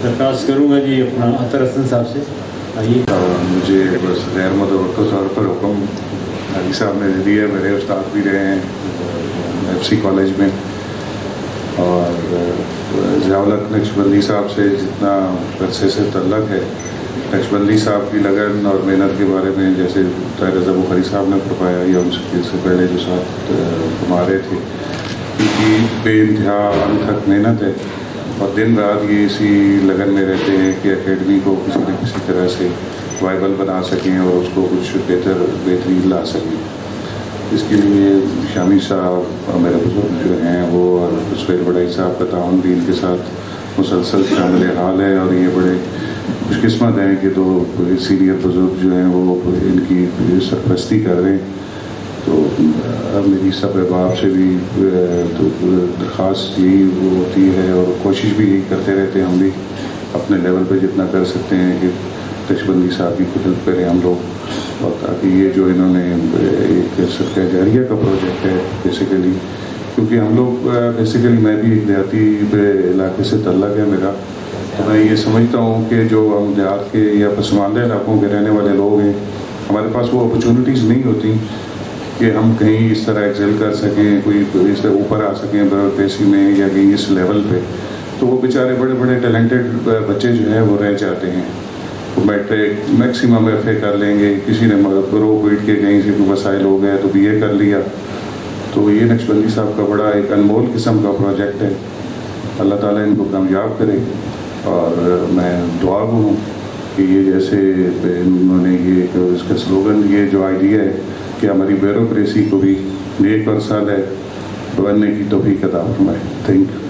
درخواست کروں گا جی اپنا اطہر حسن صاحب سے. آئیے. مجھے بس غیر متوقع طور پر حکم علی صاحب نے دیا. میرے استاد بھی رہے ہیں FC کالج میں, اور ضیاءالحق نقشبندی صاحب سے جتنا عرصے سے تعلق ہے, نقشبندی صاحب کی لگن اور محنت کے بارے میں جیسے طاہر رضا بخاری صاحب نے فرمایا یا ان سے پہلے جو ساتھ ہمارے تھے, ان کی بے انتہا انتھک محنت ہے, اور دن رات یہ اسی لگن میں رہتے ہیں کہ اکیڈمی کو کسی نہ کسی طرح سے وائبل بنا سکیں اور اس کو کچھ بہترین لا سکیں. اس کے لیے شامی صاحب اور میرے بزرگ جو ہیں وہ, اور سہیل بڑائی صاحب کا تعاون بھی ان کے ساتھ مسلسل شامل حال ہے, اور یہ بڑے خوش قسمت ہیں کہ دو سینئر بزرگ جو ہیں وہ ان کی سرپرستی کر رہے ہیں. تو میری سب احباب سے بھی درخواست یہی ہوتی ہے, اور کوشش بھی یہی کرتے رہتے ہیں ہم بھی اپنے لیول پہ جتنا کر سکتے ہیں کہ نقشبندی صاحب کی ہیلپ کریں ہم لوگ, اور تاکہ یہ جو انہوں نے ایک صدقہ جاریہ کا پروجیکٹ ہے بیسیکلی, کیونکہ ہم لوگ بیسیکلی میں بھی ایک دیہاتی علاقے سے تعلق ہے میرا, تو میں یہ سمجھتا ہوں کہ جو ہم دیہات کے یا پسماندہ علاقوں کے رہنے والے لوگ ہیں, ہمارے پاس وہ اپرچونیٹیز نہیں ہوتی کہ ہم کہیں اس طرح ایکسل کر سکیں, کوئی اس طرح اوپر آ سکیں بیوروکریسی میں یا کہیں اس لیول پہ. تو وہ بیچارے بڑے بڑے ٹیلنٹڈ بچے جو ہیں وہ رہ جاتے ہیں. وہ میٹرک میکسیمم FA کر لیں گے, کسی نے گرو پیٹ کے کہیں سے وسائل ہو گئے تو BA کر لیا. تو یہ نقشبندی صاحب کا بڑا ایک انمول قسم کا پروجیکٹ ہے. اللہ تعالیٰ ان کو کامیاب کرے, اور میں دعا ہوں کہ یہ جیسے انہوں نے یہ اس کا سلوگن, یہ جو آئیڈیا ہے کہ ہماری بیوروکریسی کو بھی نیک اور صالح بننے کی توفیق عطا فرمائے. Thank you.